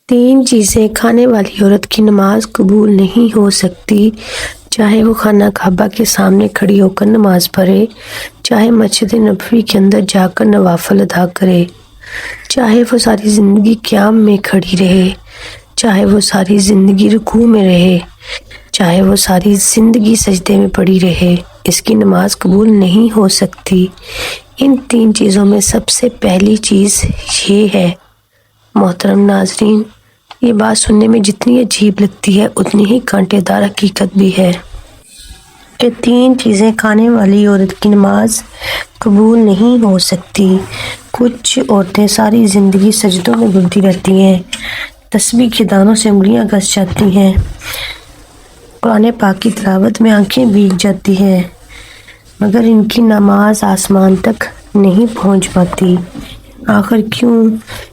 تین چیزیں کھانے والی عورت کی نماز قبول نہیں ہو سکتی، چاہے وہ خانہ کعبہ کے سامنے کھڑی ہو کر نماز پڑھے، چاہے مسجد نبوی کے اندر جا کر نوافل ادا کرے، چاہے وہ ساری زندگی قیام میں کھڑی رہے، چاہے وہ ساری زندگی رکوع میں رہے، چاہے وہ ساری زندگی سجدے میں پڑی رہے، اس کی نماز قبول نہیں ہو سکتی۔ ان تین چیزوں میں سب سے پہلی چیز یہ ہے، محترم ناظرین، یہ بات سننے میں جتنی عجیب لگتی ہے اتنی ہی کانٹے دار حقیقت بھی ہے کہ تین چیزیں کھانے والی عورت کی نماز قبول نہیں ہو سکتی۔ کچھ عورتیں ساری زندگی سجدوں میں گھلتی رہتی ہیں، تسبیح کے دانوں سے انگلیاں گھس جاتی ہیں، قرآن پاک کی تلاوت میں آنکھیں بھیگ جاتی ہیں، مگر ان کی نماز آسمان تک نہیں پہنچ پاتی۔ آخر کیوں؟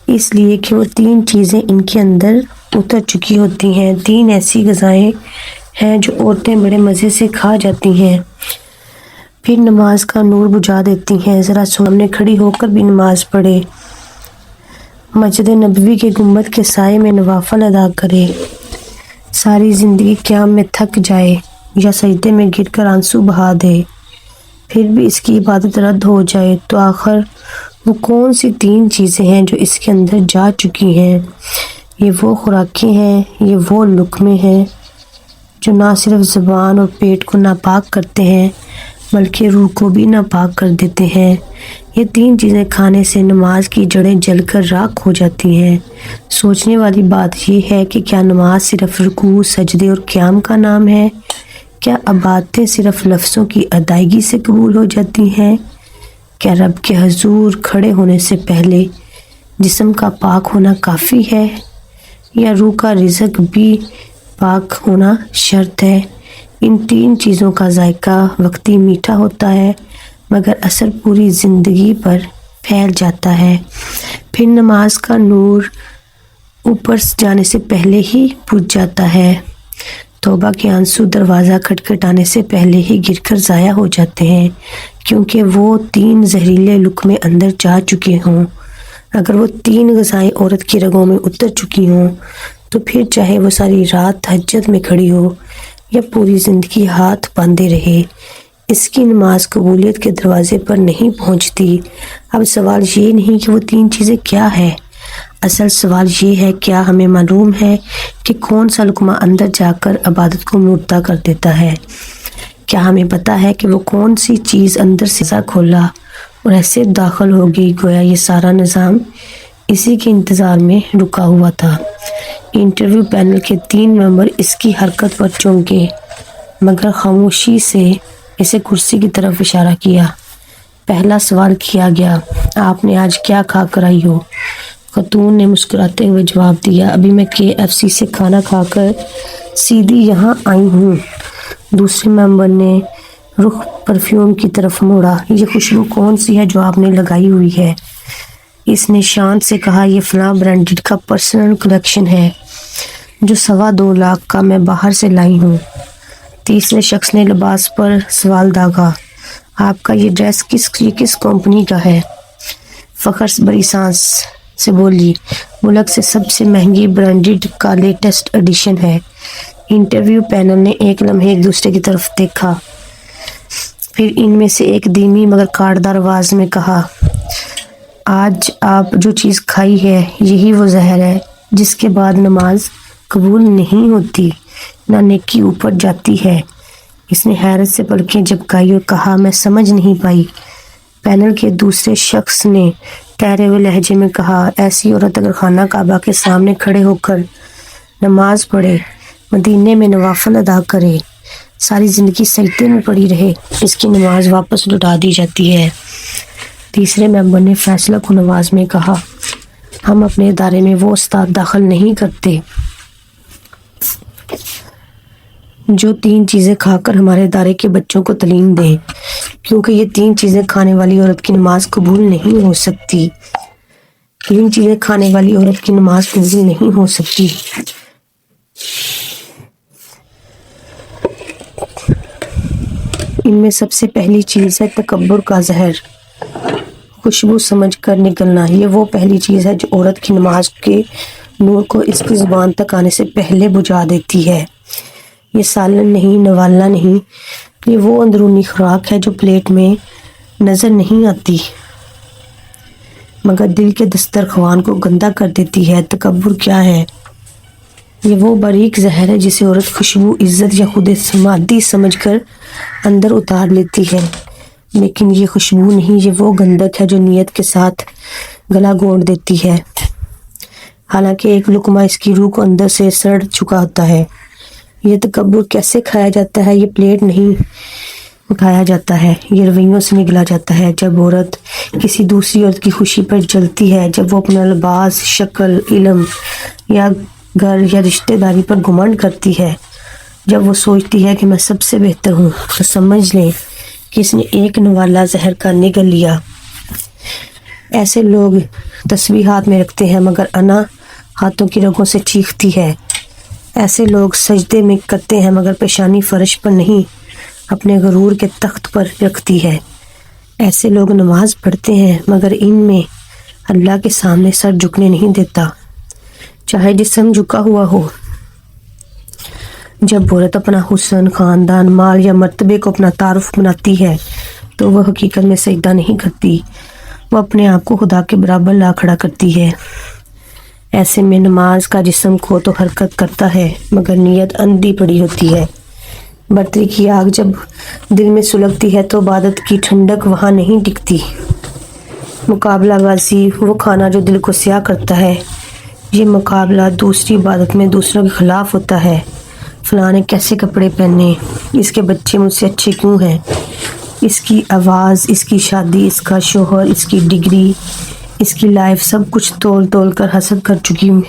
اس لیے کہ وہ تین چیزیں ان کے اندر اتر چکی ہوتی ہیں۔ تین ایسی غذائیں ہیں جو عورتیں بڑے مزے سے کھا جاتی ہیں، پھر نماز کا نور بجھا دیتی ہیں۔ ذرا سامنے کھڑی ہو کر بھی نماز پڑھے، مسجد نبوی کے گنبد کے سائے میں نوافل ادا کرے، ساری زندگی قیام میں تھک جائے یا سجدے میں گر کر آنسو بہا دے، پھر بھی اس کی عبادت رد ہو جائے، تو آخر وہ کون سی تین چیزیں ہیں جو اس کے اندر جا چکی ہیں؟ یہ وہ خوراکیں ہیں، یہ وہ لقمے ہیں جو نہ صرف زبان اور پیٹ کو ناپاک کرتے ہیں بلکہ روح کو بھی ناپاک کر دیتے ہیں۔ یہ تین چیزیں کھانے سے نماز کی جڑیں جل کر راکھ ہو جاتی ہیں۔ سوچنے والی بات یہ ہے کہ کیا نماز صرف رکوع، سجدے اور قیام کا نام ہے؟ کیا عبادتیں صرف لفظوں کی ادائیگی سے قبول ہو جاتی ہیں؟ کیا رب کے حضور کھڑے ہونے سے پہلے جسم کا پاک ہونا کافی ہے، یا روح کا رزق بھی پاک ہونا شرط ہے؟ ان تین چیزوں کا ذائقہ وقتی میٹھا ہوتا ہے مگر اثر پوری زندگی پر پھیل جاتا ہے۔ پھر نماز کا نور اوپر جانے سے پہلے ہی بجھ جاتا ہے، توبہ کے آنسو دروازہ کھٹکھٹانے سے پہلے ہی گر کر ضائع ہو جاتے ہیں، کیونکہ وہ تین زہریلے لقمے اندر جا چکے ہوں۔ اگر وہ تین غذائیں عورت کی رگوں میں اتر چکی ہوں تو پھر چاہے وہ ساری رات تہجد میں کھڑی ہو یا پوری زندگی ہاتھ باندھے رہے، اس کی نماز قبولیت کے دروازے پر نہیں پہنچتی۔ اب سوال یہ نہیں کہ وہ تین چیزیں کیا ہے، اصل سوال یہ ہے کیا ہمیں معلوم ہے کہ کون سا لقمہ اندر جا کر عبادت کو مردہ کر دیتا ہے؟ کیا ہمیں پتا ہے کہ وہ کون سی چیز اندر سے کھولا اور ایسے داخل ہو گئی گویا یہ سارا نظام اسی کے انتظار میں رکا ہوا تھا؟ انٹرویو پینل کے 3 ممبر اس کی حرکت پر چونکے مگر خاموشی سے اسے کرسی کی طرف اشارہ کیا۔ پہلا سوال کیا گیا، آپ نے آج کیا کھا کر آئی ہو؟ خاتون نے مسکراتے ہوئے جواب دیا، ابھی میں KFC سے کھانا کھا کر سیدھی یہاں آئی ہوں۔ دوسرے ممبر نے رخ پرفیوم کی طرف موڑا، یہ خوشبو کون سی ہے جو آپ نے لگائی ہوئی ہے؟ اس نے شان سے کہا، یہ فلاں برانڈڈ کا پرسنل کلیکشن ہے جو 2.25 لاکھ کا میں باہر سے لائی ہوں۔ تیسرے شخص نے لباس پر سوال داغا، آپ کا یہ ڈریس کس کمپنی کا ہے؟ فخر بڑی سانس سے بولی، ملک سے سب سے مہنگی برانڈڈ کا لیٹسٹ ایڈیشن ہے۔ انٹرویو پینل نے ایک لمحے ایک دوسرے کی طرف دیکھا، پھر ان میں سے ایک دھیمی مگر کاٹدار آواز میں کہا، آج آپ جو چیز کھائی ہے یہی وہ زہر ہے جس کے بعد نماز قبول نہیں ہوتی، نہ نیکی اوپر جاتی ہے۔ اس نے حیرت سے پلکیں جھپکائی اور کہا، میں سمجھ نہیں پائی۔ پینل کے دوسرے شخص نے ٹھہرے ہوئے لہجے میں کہا، ایسی عورت اگر خانہ کعبہ کے سامنے کھڑے ہو کر نماز پڑھے، مدینے میں نوافل ادا کرے، ساری زندگی سجدے میں پڑی رہے، اس کی نماز واپس لوٹا دی جاتی ہے۔ تیسرے ممبر نے فیصلہ کن آواز میں کہا، ہم اپنے ادارے میں وہ استاد داخل نہیں کرتے جو تین چیزیں کھا کر ہمارے ادارے کے بچوں کو تعلیم دیں، کیونکہ یہ تین چیزیں کھانے والی عورت کی نماز قبول نہیں ہو سکتی۔ تین چیزیں کھانے والی عورت کی نماز قبول نہیں ہو سکتی۔ ان میں سب سے پہلی چیز ہے تکبر کا زہر، خوشبو سمجھ کر نگلنا۔ یہ وہ پہلی چیز ہے جو عورت کی نماز کے نور کو اس کی زبان تک آنے سے پہلے بجھا دیتی ہے۔ یہ سالن نہیں، نوالا نہیں، یہ وہ اندرونی خوراک ہے جو پلیٹ میں نظر نہیں آتی مگر دل کے دسترخوان کو گندا کر دیتی ہے۔ تکبر کیا ہے؟ یہ وہ باریک زہر ہے جسے عورت خوشبو، عزت یا خود اعتمادی سمجھ کر اندر اتار لیتی ہے، لیکن یہ خوشبو نہیں، یہ وہ گندک ہے جو نیت کے ساتھ گلا گھونٹ دیتی ہے، حالانکہ ایک لقمہ اس کی روح کو اندر سے سڑ چکا ہوتا ہے۔ یہ تکبر کیسے کھایا جاتا ہے؟ یہ پلیٹ نہیں اٹھایا جاتا ہے، یہ رویوں سے نگلا جاتا ہے۔ جب عورت کسی دوسری عورت کی خوشی پر جلتی ہے، جب وہ اپنا لباس، شکل، علم یا گھر یا رشتہ داری پر گھمنڈ کرتی ہے، جب وہ سوچتی ہے کہ میں سب سے بہتر ہوں، تو سمجھ لیں کہ اس نے ایک نوالا زہر کا نگل لیا۔ ایسے لوگ تسبیح ہاتھ میں رکھتے ہیں مگر انا ہاتھوں کی رگوں سے چیختی ہے۔ ایسے لوگ سجدے میں کرتے ہیں مگر پیشانی فرش پر نہیں، اپنے غرور کے تخت پر رکھتی ہے۔ ایسے لوگ نماز پڑھتے ہیں مگر ان میں اللہ کے سامنے سر جھکنے نہیں دیتا، چاہے جسم جھکا ہوا ہو۔ جب عورت اپنا حسن، خاندان، مال یا مرتبے کو اپنا تعارف بناتی ہے تو وہ حقیقت میں سجدہ نہیں کرتی، وہ اپنے آپ کو خدا کے برابر لا کھڑا کرتی ہے۔ ایسے میں نماز کا جسم کو تو حرکت کرتا ہے مگر نیت اندھی پڑی ہوتی ہے۔ برتری کی آگ جب دل میں سلگتی ہے تو عبادت کی ٹھنڈک وہاں نہیں ٹکتی۔ مقابلہ بازی وہ کھانا جو دل کو سیاہ کرتا ہے۔ یہ مقابلہ دوسری عبادت میں دوسروں کے خلاف ہوتا ہے۔ فلاں نے کیسے کپڑے پہنے، اس کے بچے مجھ سے اچھے کیوں ہیں، اس کی آواز، اس کی شادی، اس کا شوہر، اس کی ڈگری، اس کی لائف، سب کچھ تول تول کر حسد کر چکی ہوں۔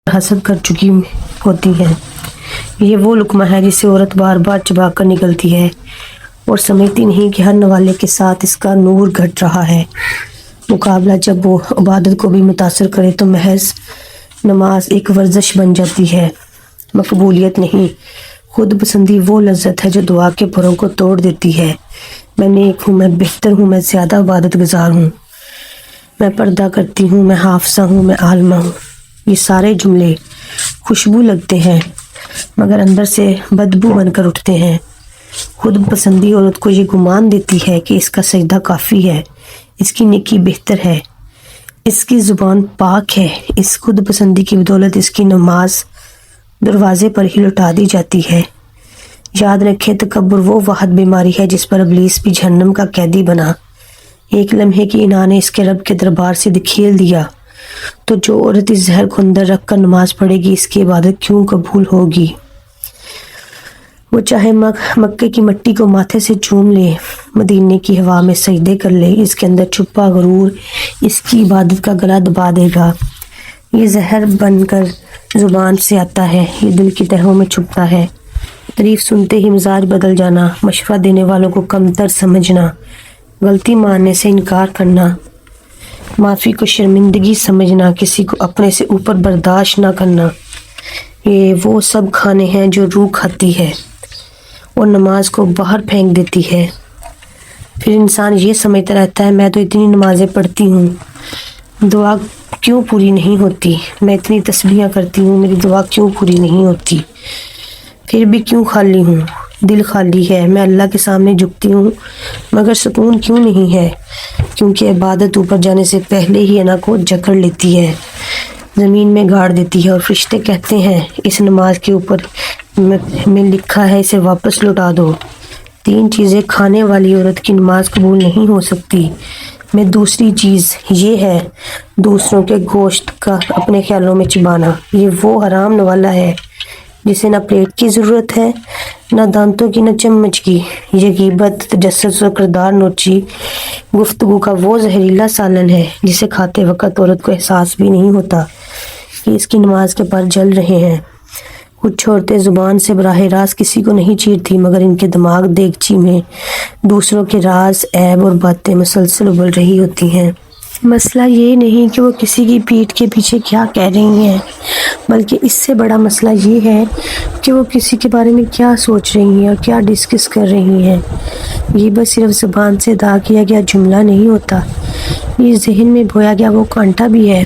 حسد کر چکی ہوتی ہے۔ یہ وہ لقمہ ہے جسے عورت بار بار چبا کر نگلتی ہے اور سمجھتی نہیں کہ ہر نوالے کے ساتھ اس کا نور گھٹ رہا ہے۔ مقابلہ جب وہ عبادت کو بھی متاثر کرے تو محض نماز ایک ورزش بن جاتی ہے۔ مقبولیت نہیں، خود پسندی وہ لذت ہے جو دعا کے پروں کو توڑ دیتی ہے۔ میں نیک ہوں، میں بہتر ہوں، میں زیادہ عبادت گزار ہوں، میں پردہ کرتی ہوں، میں حافظہ ہوں، میں عالمہ ہوں۔ یہ سارے جملے خوشبو لگتے ہیں مگر اندر سے بدبو بن کر اٹھتے ہیں۔ خود پسندی عورت کو یہ گمان دیتی ہے کہ اس کا سجدہ کافی ہے، اس کی نیکی بہتر ہے، اس کی زبان پاک ہے۔ اس خود پسندی کی بدولت اس کی نماز دروازے پر ہی لٹا دی جاتی ہے۔ یاد رکھیں، تکبر وہ واحد بیماری ہے جس پر ابلیس بھی جہنم کا قیدی بنا۔ ایک لمحے کی انا نے اس کے رب کے دربار سے دکھیل دیا تو جو عورت اس زہر کو اندر رکھ کر نماز پڑھے گی، اس کی عبادت کیوں قبول ہوگی؟ وہ چاہے مکے کی مٹی کو ماتھے سے چوم لے، مدینے کی ہوا میں سجدے کر لے، اس کے اندر چھپا غرور اس کی عبادت کا گلا دبا دے گا۔ یہ زہر بن کر زبان سے آتا ہے، یہ دل کی تہوں میں چھپتا ہے۔ تعریف سنتے ہی مزاج بدل جانا، مشورہ دینے والوں کو کمتر سمجھنا، غلطی ماننے سے انکار کرنا، معافی کو شرمندگی سمجھنا، کسی کو اپنے سے اوپر برداشت نہ کرنا، یہ وہ سب کھانے ہیں جو روح کھاتی ہے اور نماز کو باہر پھینک دیتی ہے۔ پھر انسان یہ سمجھتا رہتا ہے میں تو اتنی نمازیں پڑھتی ہوں، دعا کیوں پوری نہیں ہوتی، میں اتنی تسبیحاں کرتی ہوں، میری دعا کیوں پوری نہیں ہوتی، پھر بھی کیوں خالی ہوں، دل خالی ہے، میں اللہ کے سامنے جھکتی ہوں مگر سکون کیوں نہیں ہے، کیونکہ عبادت اوپر جانے سے پہلے ہی انا کو جکڑ لیتی ہے، زمین میں گاڑ دیتی ہے، اور فرشتے کہتے ہیں اس نماز کے اوپر میں لکھا ہے اسے واپس لوٹا دو۔ 3 چیزیں کھانے والی عورت کی نماز قبول نہیں ہو سکتی۔ میں دوسری چیز یہ ہے دوسروں کے گوشت کا اپنے خیالوں میں چبانا۔ یہ وہ حرام نوالا ہے جسے نہ پلیٹ کی ضرورت ہے، نہ دانتوں کی، نہ چمچ کی۔ یہ غیبت، تجسس اور کردار نوچی گفتگو کا وہ زہریلا سالن ہے جسے کھاتے وقت عورت کو احساس بھی نہیں ہوتا کہ اس کی نماز کے پر جل رہے ہیں۔ کچھ عورتیں زبان سے براہ راست کسی کو نہیں چیرتی مگر ان کے دماغ دیگچی میں دوسروں کے راز، عیب اور باتیں مسلسل ابل رہی ہوتی ہیں۔ مسئلہ یہ نہیں کہ وہ کسی کی پیٹھ کے پیچھے کیا کہہ رہی ہیں، بلکہ اس سے بڑا مسئلہ یہ ہے کہ وہ کسی کے بارے میں کیا سوچ رہی ہیں اور کیا ڈسکس کر رہی ہیں۔ یہ بس صرف زبان سے ادا کیا گیا جملہ نہیں ہوتا، یہ ذہن میں بویا گیا وہ کانٹا بھی ہے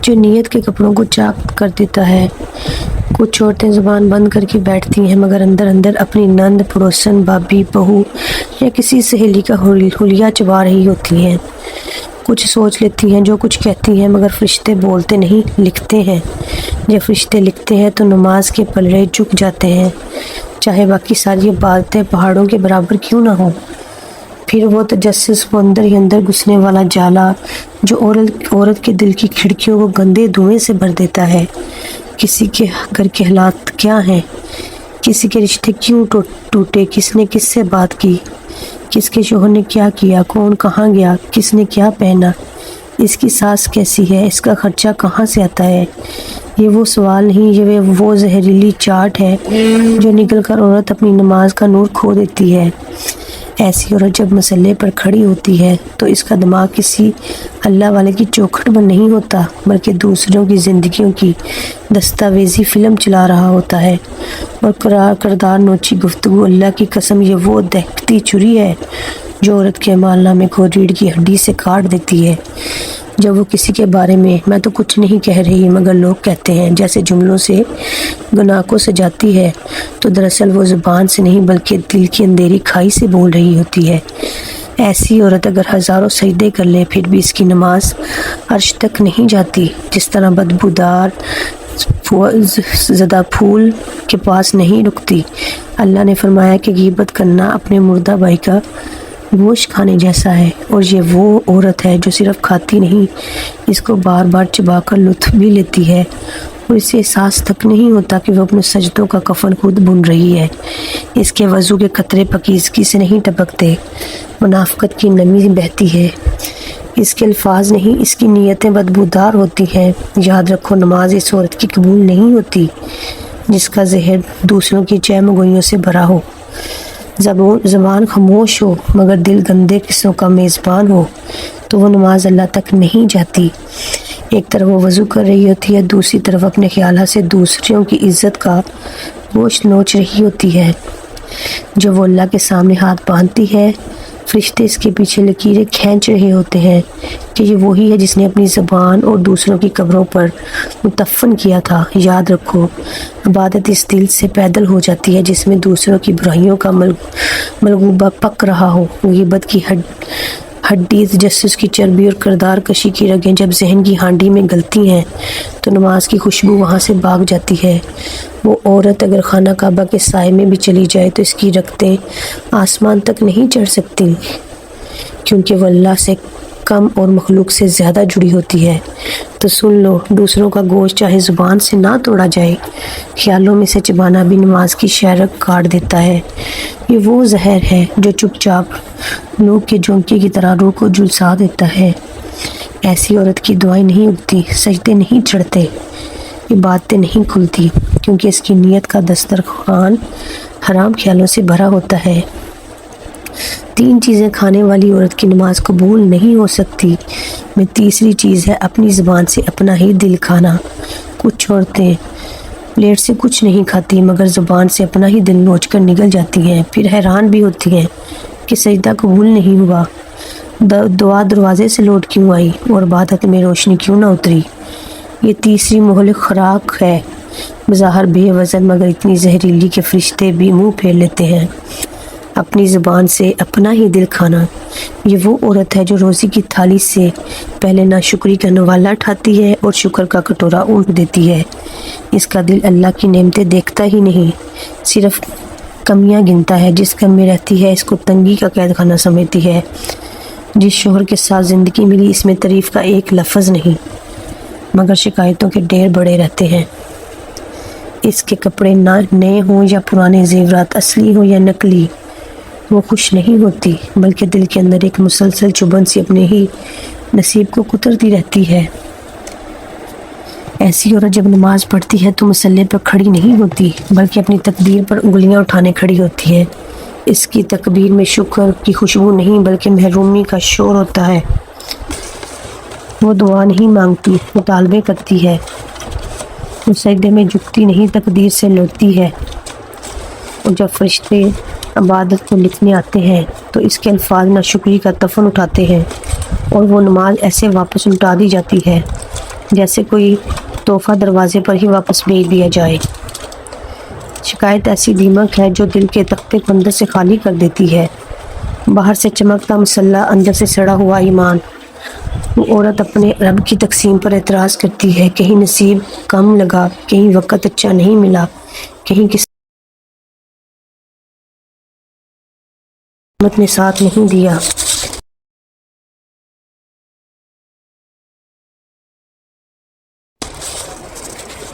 جو نیت کے کپڑوں کو چاک کر دیتا ہے۔ کچھ عورتیں زبان بند کر کے بیٹھتی ہیں مگر اندر اندر اپنی نند، پڑوسن، بھابھی، بہو یا کسی سہیلی کا حلیہ چبا رہی ہوتی ہیں۔ کچھ سوچ لیتی ہیں جو کچھ کہتی ہیں مگر فرشتے بولتے نہیں، لکھتے ہیں۔ جب فرشتے لکھتے ہیں تو نماز کے پلڑے جھک جاتے ہیں، چاہے باقی ساری عبادتیں پہاڑوں کے برابر کیوں نہ ہوں۔ پھر وہ تجسس، وہ اندر ہی اندر گھسنے والا جالا جو عورت کے دل کی کھڑکیوں کو گندے دھوئیں سے بھر دیتا ہے۔ کسی کے گھر کے حالات کیا ہیں، کسی کے رشتے کیوں ٹوٹے، کس نے کس سے بات کی، کس کے شوہر نے کیا کیا، کون کہاں گیا، کس نے کیا پہنا، اس کی ساس کیسی ہے، اس کا خرچہ کہاں سے آتا ہے۔ یہ وہ سوال نہیں، یہ وہ زہریلی چاٹ ہے جو نکل کر عورت اپنی نماز کا نور کھو دیتی ہے۔ ایسی عورت جب مسئلے پر کھڑی ہوتی ہے تو اس کا دماغ کسی اللہ والے کی چوکھٹ میں نہیں ہوتا بلکہ دوسروں کی زندگیوں کی دستاویزی فلم چلا رہا ہوتا ہے، اور کردار نوچی گفتگو، اللہ کی قسم یہ وہ دہکتی چھری ہے جو عورت کے اعمال نامے کو ریڑھ کی ہڈی سے کاٹ دیتی ہے۔ جب وہ کسی کے بارے میں تو کچھ نہیں کہہ رہی مگر لوگ کہتے ہیں جیسے جملوں سے گناہ کو سجاتی ہے، تو دراصل وہ زبان سے نہیں بلکہ دل کی اندھیری کھائی سے بول رہی ہوتی ہے۔ ایسی عورت اگر ہزاروں سجدے کر لے پھر بھی اس کی نماز عرش تک نہیں جاتی، جس طرح بدبودار زدہ پھول کے پاس نہیں رکتی۔ اللہ نے فرمایا کہ غیبت کرنا اپنے مردہ بھائی کا گوشت کھانے جیسا ہے، اور یہ وہ عورت ہے جو صرف کھاتی نہیں، اس کو بار بار چبا کر لطف بھی لیتی ہے، اور اسے احساس تک نہیں ہوتا کہ وہ اپنے سجدوں کا کفن خود بن رہی ہے۔ اس کے وضو کے قطرے پاکیزگی سے نہیں ٹپکتے، منافقت کی نمی بہتی ہے۔ اس کے الفاظ نہیں، اس کی نیتیں بدبودار ہوتی ہیں۔ یاد رکھو نماز اس عورت کی قبول نہیں ہوتی جس کا ذہن دوسروں کی چہمگوئیوں سے بھرا ہو، زبان خاموش ہو مگر دل گندے قصوں کا میزبان ہو، تو وہ نماز اللہ تک نہیں جاتی۔ ایک طرف وہ وضو کر رہی ہوتی ہے، دوسری طرف اپنے خیالات سے دوسروں کی عزت کا گوشت نوچ رہی ہوتی ہے۔ جب وہ اللہ کے سامنے ہاتھ باندھتی ہے، فرشتے اس کے پیچھے لکیریں کھینچ رہے ہوتے ہیں کہ یہ وہی ہے جس نے اپنی زبان اور دوسروں کی قبروں پر متفن کیا تھا۔ یاد رکھو عبادت اس دل سے پیدل ہو جاتی ہے جس میں دوسروں کی برائیوں کا ملغوبہ پک رہا ہو۔ غیبت کی ہڈی، تجسس کی چربی اور کردار کشی کی رگیں جب ذہن کی ہانڈی میں گلتی ہیں تو نماز کی خوشبو وہاں سے بھاگ جاتی ہے۔ وہ عورت اگر خانہ کعبہ کے سائے میں بھی چلی جائے تو اس کی رگیں آسمان تک نہیں چڑھ سکتی، کیونکہ وہ اللہ سے کم اور مخلوق سے زیادہ جڑی ہوتی ہے۔ تو سن لو، دوسروں کا گوشت چاہے زبان سے نہ توڑا جائے، خیالوں میں سے چبانا بھی نماز کی شہرگ کاٹ دیتا ہے۔ یہ وہ زہر ہے جو چپ چاپ لوگ کے جھونکے کی طرح روح کو جھلسا دیتا ہے۔ ایسی عورت کی دعائیں نہیں اگتی، سجدے نہیں چڑھتے، عبادتیں نہیں کھلتی، کیونکہ اس کی نیت کا دسترخوان حرام خیالوں سے بھرا ہوتا ہے۔ 3 چیزیں کھانے والی عورت کی نماز قبول نہیں ہو سکتی۔ میں تیسری چیز ہے اپنی زبان سے اپنا ہی دل کھانا۔ کچھ عورتیں پلیٹ سے کچھ نہیں کھاتی مگر زبان سے اپنا ہی دل نوچ کر نگل جاتی ہیں، پھر حیران بھی ہوتی ہیں کہ سجدہ قبول نہیں ہوا، دعا دروازے سے لوٹ کیوں آئی اور عبادت میں روشنی کیوں نہ اتری۔ یہ تیسری مہلک خوراک ہے، بظاہر بے وزن مگر اتنی زہریلی کہ فرشتے بھی منہ پھیر لیتے ہیں۔ اپنی زبان سے اپنا ہی دل کھانا، یہ وہ عورت ہے جو روزی کی تھالی سے پہلے ناشکری کا نوالا اٹھاتی ہے اور شکر کا کٹورا اونٹ دیتی ہے۔ اس کا دل اللہ کی نعمتیں دیکھتا ہی نہیں، صرف کمیاں گنتا ہے۔ جس غم میں رہتی ہے اس کو تنگی کا قید خانہ سمجھتی ہے۔ جس شوہر کے ساتھ زندگی ملی اس میں تعریف کا ایک لفظ نہیں مگر شکایتوں کے ڈھیر بڑے رہتے ہیں۔ اس کے کپڑے نئے ہوں یا پرانے، زیورات اصلی ہوں یا نقلی، وہ خوش نہیں ہوتی بلکہ دل کے اندر ایک مسلسل چبھن سی اپنے ہی نصیب کو کترتی رہتی ہے۔ ایسی عورت جب نماز پڑھتی ہے تو مصلی پر کھڑی نہیں ہوتی بلکہ اپنی تقدیر پر انگلیاں اٹھانے کھڑی ہوتی ہے۔ اس کی تکبیر میں شکر کی خوشبو نہیں بلکہ محرومی کا شور ہوتا ہے۔ وہ دعا نہیں مانگتی، مطالبے کرتی ہے۔ وہ سجدے میں جھکتی نہیں، تقدیر سے لڑتی ہے۔ اور جب فرشتے عبادت کو لکھنے آتے ہیں تو اس کے الفاظ ناشکری کا تفن اٹھاتے ہیں اور وہ نماز ایسے واپس لوٹا دی جاتی ہے جیسے کوئی تحفہ دروازے پر ہی واپس بھیج دیا جائے۔ شکایت ایسی دیمک ہے جو دل کے تختے کو اندر سے خالی کر دیتی ہے۔ باہر سے چمکتا مسلح، اندر سے سڑا ہوا ایمان۔ وہ عورت اپنے رب کی تقسیم پر اعتراض کرتی ہے، کہیں نصیب کم لگا، کہیں وقت اچھا نہیں ملا، کہیں قسمت نے ساتھ نہیں دیا۔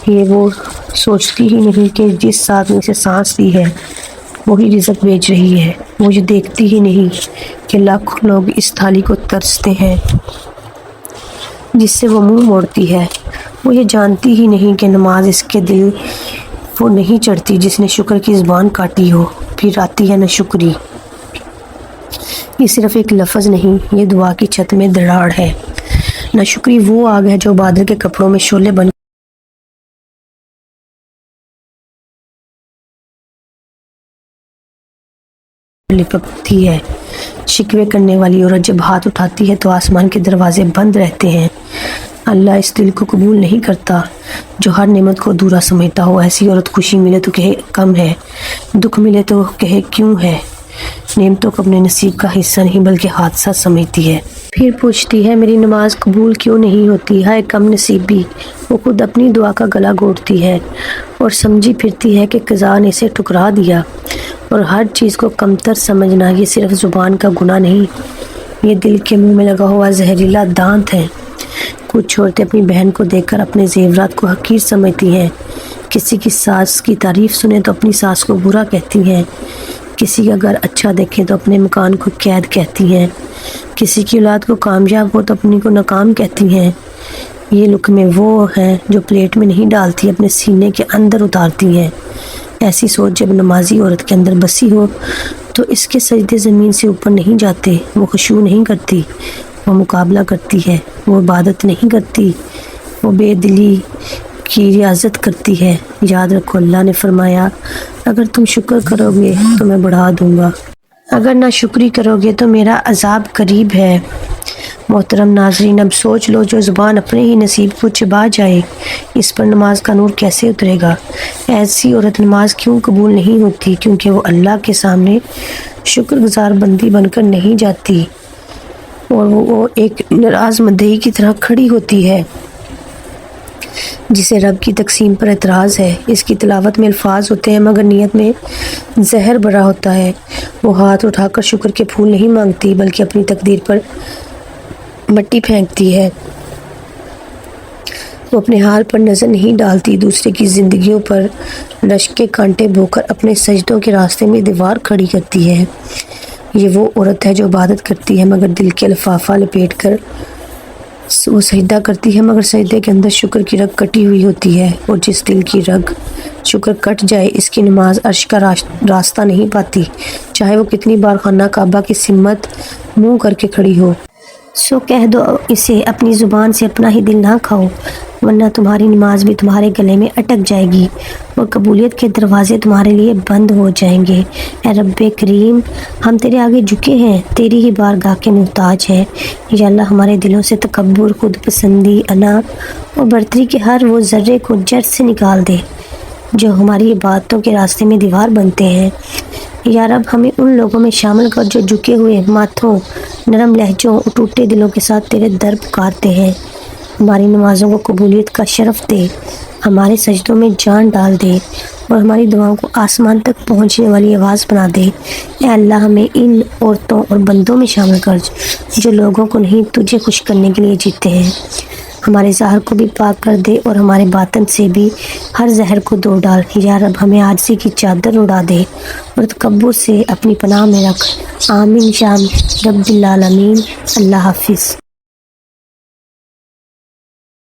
یہ وہ سوچتی ہی نہیں کہ جس ساتھ میں سے سانس دی ہے وہی رزق بیچ رہی ہے۔ وہ یہ دیکھتی ہی نہیں کہ لاکھوں لوگ اس تھالی کو ترستے ہیں جس سے وہ منہ موڑتی ہے۔ وہ یہ جانتی ہی نہیں کہ نماز اس کے دل وہ نہیں چڑھتی جس نے شکر کی زبان کاٹی ہو، پھر آتی ہے ناشکری۔ یہ صرف ایک لفظ نہیں، یہ دعا کی چھت میں دراڑ ہے۔ ناشکری وہ آگ ہے جو بادل کے کپڑوں میں شعلے بن لپکتی ہے۔ شکوے کرنے والی عورت جب ہاتھ اٹھاتی ہے تو آسمان کے دروازے بند رہتے ہیں۔ اللہ اس دل کو قبول نہیں کرتا جو ہر نعمت کو ادھورا سمجھتا ہو۔ ایسی عورت خوشی ملے تو کہے کم ہے، دکھ ملے تو کہے کیوں ہے، نعمتوں کو اپنے نصیب کا حصہ نہیں بلکہ حادثہ سمجھتی ہے۔ پھر پوچھتی ہے میری نماز قبول کیوں نہیں ہوتی، ہائے کم نصیبی۔ وہ خود اپنی دعا کا گلا گھونٹتی ہے اور سمجھی پھرتی ہے کہ قضا نے اسے ٹھکرا دیا۔ اور ہر چیز کو کمتر سمجھنا یہ صرف زبان کا گناہ نہیں، یہ دل کے منہ میں لگا ہوا زہریلا دانت ہے۔ کچھ عورتیں اپنی بہن کو دیکھ کر اپنے زیورات کو حقیر سمجھتی ہیں۔ کسی کی ساس کی تعریف سنیں تو اپنی ساس کو برا کہتی ہیں، کسی کا گھر اچھا دیکھیں تو اپنے مکان کو قید کہتی ہیں، کسی کی اولاد کو کامیاب ہو تو اپنی کو ناکام کہتی ہیں۔ یہ لقمے وہ ہیں جو پلیٹ میں نہیں ڈالتی، اپنے سینے کے اندر اتارتی ہیں۔ ایسی سوچ جب نمازی عورت کے اندر بسی ہو تو اس کے سجدے زمین سے اوپر نہیں جاتے۔ وہ خشوع نہیں کرتی، وہ مقابلہ کرتی ہے۔ وہ عبادت نہیں کرتی، وہ بے دلی کی ریاضت کرتی ہے۔ یاد رکھو اللہ نے فرمایا اگر تم شکر کرو گے تو میں بڑھا دوں گا، اگر نہ شکری کرو گے تو میرا عذاب قریب ہے۔ محترم ناظرین، اب سوچ لو جو زبان اپنے ہی نصیب کو چبا جائے اس پر نماز کا نور کیسے اترے گا۔ ایسی عورت نماز کیوں قبول نہیں ہوتی؟ کیونکہ وہ اللہ کے سامنے شکر گزار بندی بن کر نہیں جاتی اور وہ ایک ناراض مدعی کی طرح کھڑی ہوتی ہے جسے رب کی تقسیم پر اعتراض ہے۔ اس کی تلاوت میں الفاظ ہوتے ہیں مگر نیت میں زہر بھرا ہوتا ہے۔ وہ ہاتھ اٹھا کر شکر کے پھول نہیں مانگتی بلکہ اپنی تقدیر پر مٹی پھینکتی ہے۔ وہ اپنے حال پر نظر نہیں ڈالتی، دوسرے کی زندگیوں پر رشک کے کانٹے بو کر اپنے سجدوں کے راستے میں دیوار کھڑی کرتی ہے۔ یہ وہ عورت ہے جو عبادت کرتی ہے مگر دل کے لفافہ لپیٹ کر وہ سجدہ کرتی ہے مگر سجدے کے اندر شکر کی رگ کٹی ہوئی ہوتی ہے، اور جس دل کی رگ شکر کٹ جائے اس کی نماز عرش کا راستہ نہیں پاتی، چاہے وہ کتنی بار خانہ کعبہ کی سمت منہ کر کے کھڑی ہو۔ سو کہہ دو اسے اپنی زبان سے اپنا ہی دل نہ کھاؤ، ورنہ تمہاری نماز بھی تمہارے گلے میں اٹک جائے گی اور قبولیت کے دروازے تمہارے لیے بند ہو جائیں گے۔ اے رب کریم، ہم تیرے آگے جھکے ہیں، تیری ہی بارگاہ کے محتاج ہیں۔ یا اللہ ہمارے دلوں سے تکبر، خود پسندی، انا اور برتری کے ہر وہ ذرے کو جڑ سے نکال دے جو ہماری عبادتوں کے راستے میں دیوار بنتے ہیں۔ یا رب ہمیں ان لوگوں میں شامل کر جو جھکے ہوئے ماتھوں، نرم لہجوں اور ٹوٹے دلوں کے ساتھ تیرے در پکارتے ہیں۔ ہماری نمازوں کو قبولیت کا شرف دے، ہمارے سجدوں میں جان ڈال دے اور ہماری دعاؤں کو آسمان تک پہنچنے والی آواز بنا دے۔ اے اللہ ہمیں ان عورتوں اور بندوں میں شامل کر جو لوگوں کو نہیں تجھے خوش کرنے کے لیے جیتے ہیں۔ ہمارے ظاہر کو بھی پاک کر دے اور ہمارے باطن سے بھی ہر زہر کو دھو ڈال۔ یا رب ہمیں عاجزی کی چادر اڑا دے اور تکبر سے اپنی پناہ میں رکھ۔ آمین شام رب العالمین۔ اللہ حافظ۔